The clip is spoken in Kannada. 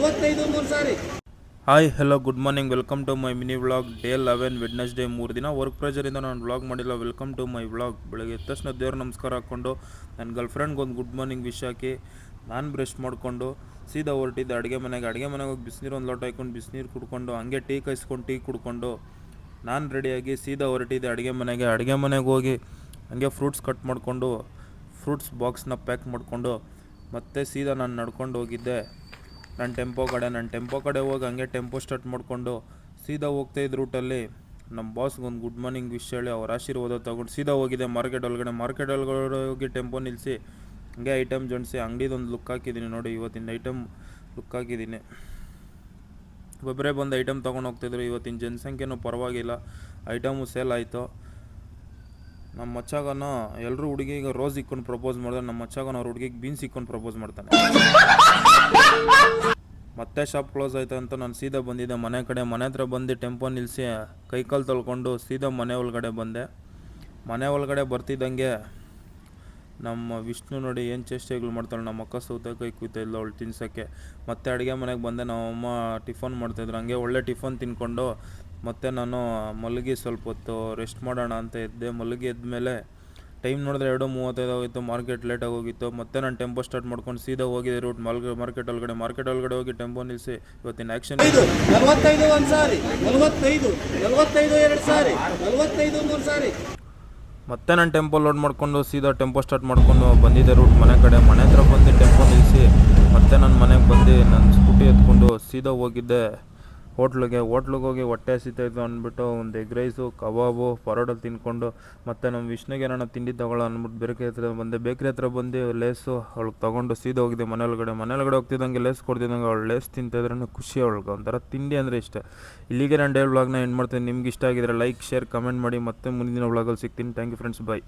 45 ಮೂರು ಸಾರಿ. Hi hello good morning, welcome to my mini vlog. Day 11 Wednesday. 3 ದಿನ ವರ್ಕ್ ಪ್ರೆಷರಿಂದ ನಾನು ವ್ಲಾಗ್ ಮಾಡಿಲ್ಲ. Welcome to my vlog. ಬೆಳಗ್ಗೆ ಎದ್ದ ತಕ್ಷಣ ದೇವ್ರ ನಮಸ್ಕಾರ ಹಾಕ್ಕೊಂಡು ನನ್ನ ಗರ್ಲ್ಫ್ರೆಂಡ್ಗೆ ಒಂದು ಗುಡ್ ಮಾರ್ನಿಂಗ್ ವಿಶ್ ಹಾಕಿ ನಾನು ಬ್ರಷ್ ಮಾಡಿಕೊಂಡು ಸೀದಾ ಹೊರಟಿದ್ದೆ ಅಡುಗೆ ಮನೆಗೆ ಹೋಗಿ ಬಿಸಿನೀರು ಒಂದು ಲೋಟ ಹಾಕ್ಕೊಂಡು ಬಿಸಿನೀರು ಕುಡ್ಕೊಂಡು ಹಂಗೆ ಟೀ ಕಾಯಿಸ್ಕೊಂಡು ಟೀ ಕುಡ್ಕೊಂಡು ನಾನು ರೆಡಿಯಾಗಿ ಸೀದಾ ಹೊರಟಿದ್ದೆ ಅಡುಗೆ ಮನೆಗೆ ಹೋಗಿ ಹಂಗೆ ಫ್ರೂಟ್ಸ್ ಕಟ್ ಮಾಡಿಕೊಂಡು ಫ್ರೂಟ್ಸ್ ಬಾಕ್ಸ್ನ ಪ್ಯಾಕ್ ಮಾಡಿಕೊಂಡು ಮತ್ತೆ ಸೀದಾ ನಾನು ನಡ್ಕೊಂಡು ಹೋಗಿದ್ದೆ ನನ್ನ ಟೆಂಪೋ ಕಡೆ ಹೋಗಿ ಹಂಗೆ ಟೆಂಪೋ ಸ್ಟಾರ್ಟ್ ಮಾಡಿಕೊಂಡು ಸೀದಾ ಹೋಗ್ತಾಯಿದ್ದ ರೂಟಲ್ಲಿ ನಮ್ಮ ಬಾಸ್ಗೆ ಒಂದು ಗುಡ್ ಮಾರ್ನಿಂಗ್ ವಿಶ್ ಹೇಳಿ ಅವ್ರ ಆಶೀರ್ವಾದ ತೊಗೊಂಡು ಸೀದಾ ಹೋಗಿದೆ ಮಾರ್ಕೆಟ್ ಒಳಗಡೆ ಹೋಗಿ ಟೆಂಪೋ ನಿಲ್ಲಿಸಿ ಹಂಗೆ ಐಟಮ್ ಜೋಡಿಸಿ ಅಂಗಡಿದೊಂದು ಲುಕ್ ಹಾಕಿದ್ದೀನಿ. ನೋಡಿ, ಇವತ್ತಿನ ಐಟಮ್ ಲುಕ್ ಹಾಕಿದ್ದೀನಿ. ಒಬ್ಬರೇ ಬಂದು ಐಟಮ್ ತೊಗೊಂಡು ಹೋಗ್ತಿದ್ರು. ಇವತ್ತಿನ ಜನಸಂಖ್ಯೆನೂ ಪರವಾಗಿಲ್ಲ, ಐಟಮು ಸೇಲ್ ಆಯಿತು. ನಮ್ಮ ಮಚ್ಚಾಗನ ಎಲ್ಲರೂ ಹುಡುಗಿಗೆ ರೋಸ್ ಇಕ್ಕೊಂಡು ಪ್ರಪೋಸ್ ಮಾಡಿದ್ರೆ ನಮ್ಮ ಮಚ್ಚಾಗನ ಅವ್ರ ಹುಡುಗಿಗೆ ಬೀನ್ಸ್ ಇಕ್ಕೊಂಡು ಪ್ರಪೋಸ್ ಮಾಡ್ತಾನೆ. ಮತ್ತೆ ಶಾಪ್ ಕ್ಲೋಸ್ ಆಯ್ತು ಅಂತ ನಾನು ಸೀದಾ ಬಂದಿದ್ದೆ ಮನೆ ಹತ್ರ ಬಂದು ಟೆಂಪೋ ನಿಲ್ಲಿಸಿ ಕೈಕಾಲು ತೊಳ್ಕೊಂಡು ಸೀದಾ ಮನೆ ಒಳಗಡೆ ಬರ್ತಿದ್ದಂಗೆ ನಮ್ಮ ವಿಷ್ಣು ನೋಡಿ ಏನು ಚೇಷ್ಟೆಗಳು ಮಾಡ್ತಾಳೆ. ನಮ್ಮ ಅಕ್ಕ ಸೌತೆಕಾಯಿ ಕೂಯ್ತಾಯಿಲ್ಲ ಅವಳು ತಿನ್ಸೋಕ್ಕೆ. ಮತ್ತೆ ಅಡುಗೆ ಮನೆಗೆ ಬಂದೆ. ನಮ್ಮಮ್ಮ ಟಿಫನ್ ಮಾಡ್ತಾಯಿದ್ರು. ಹಂಗೆ ಒಳ್ಳೆ ಟಿಫನ್ ತಿನ್ಕೊಂಡು ಮತ್ತೆ ನಾನು ಮಲಗಿ ಸ್ವಲ್ಪ ಹೊತ್ತು ರೆಸ್ಟ್ ಮಾಡೋಣ ಅಂತ ಎದ್ದೆ. ಮಲಗಿ ಎದ್ಮೇಲೆ ಟೈಮ್ ನೋಡಿದ್ರೆ 2:35 ಆಗೋಗಿತ್ತು. ಮಾರ್ಕೆಟ್ ಲೇಟಾಗಿ ಹೋಗಿತ್ತು. ಮತ್ತೆ ನಾನು ಟೆಂಪೋ ಸ್ಟಾರ್ಟ್ ಮಾಡ್ಕೊಂಡು ಸೀದಾ ಹೋಗಿದೆ ರೂಟ್ ಮಾರ್ಕೆಟ್ ಒಳಗಡೆ ಹೋಗಿ ಟೆಂಪೋ ನಿಲ್ಲಿಸಿ ಇವತ್ತಿನ ಆ್ಯಕ್ಷನ್ 45 ಒಂದು ಸಾರಿ, 45 2 ಸಾರಿ, 45 3 ಸಾರಿ. ಮತ್ತೆ ನಾನು ಟೆಂಪೋ ಲೋಡ್ ಮಾಡಿಕೊಂಡು ಸೀದಾ ಟೆಂಪೋ ಸ್ಟಾರ್ಟ್ ಮಾಡ್ಕೊಂಡು ಬಂದಿದ್ದೆ ರೂಟ್ ಮನೆ ಹತ್ರ ಬಂದು ಟೆಂಪೋ ನಿಲ್ಲಿಸಿ ಮತ್ತೆ ನನ್ನ ಮನೆಗೆ ಬಂದು ನನ್ನ ಸ್ಕೂಟಿ ಎತ್ಕೊಂಡು ಸೀದಾ ಹೋಗಿದ್ದೆ ಹೋಟ್ಲಿಗೆ ಹೋಗಿ ಹೊಟ್ಟೆ ಹಸಿತಾಯಿತ್ತು ಅಂದ್ಬಿಟ್ಟು ಒಂದು ಎಗ್ ರೈಸು ಕಬಾಬು ಪರೋಟ ತಿನ್ಕೊಂಡು ಮತ್ತೆ ನಮ್ಮ ವಿಷ್ಣುಗೆ ಏನಾರ ತಿಂಡಿ ತಗೊಳ್ಳೋ ಅಂದ್ಬಿಟ್ಟು ಬೇಕ್ರಿ ಹತ್ರ ಬಂದು ಲೇಸು ಅವಳಿಗೆ ತೊಗೊಂಡು ಸೀದಾ ಹೋಗಿದೆ ಮನೆ ಒಳಗಡೆ ಹೋಗ್ತಿದ್ದಂಗೆ ಲೇಸ್ ಕೊಡ್ತಿದ್ದಂಗೆ ಅವಳು ಲೇಸ್ ತಿಂತಿದ್ರೂ ಖುಷಿ ಅವಳಿಗೆ ಒಂಥರ ತಿಂಡಿ ಅಂದರೆ ಇಷ್ಟ. ಇಲ್ಲಿಗೆ ನಾನು ಡೇ ವ್ಲಾಗ್ನ ಎಂಡ್ ಮಾಡ್ತೀನಿ. ನಿಮ್ಗೆ ಇಷ್ಟ ಆಗಿದ್ರೆ ಲೈಕ್, ಶೇರ್, ಕಮೆಂಟ್ ಮಾಡಿ. ಮತ್ತೆ ಮುಂದಿನ ವ್ಲಾಗಲ್ಲಿ ಸಿಗ್ತೀನಿ. Thank you friends, bye.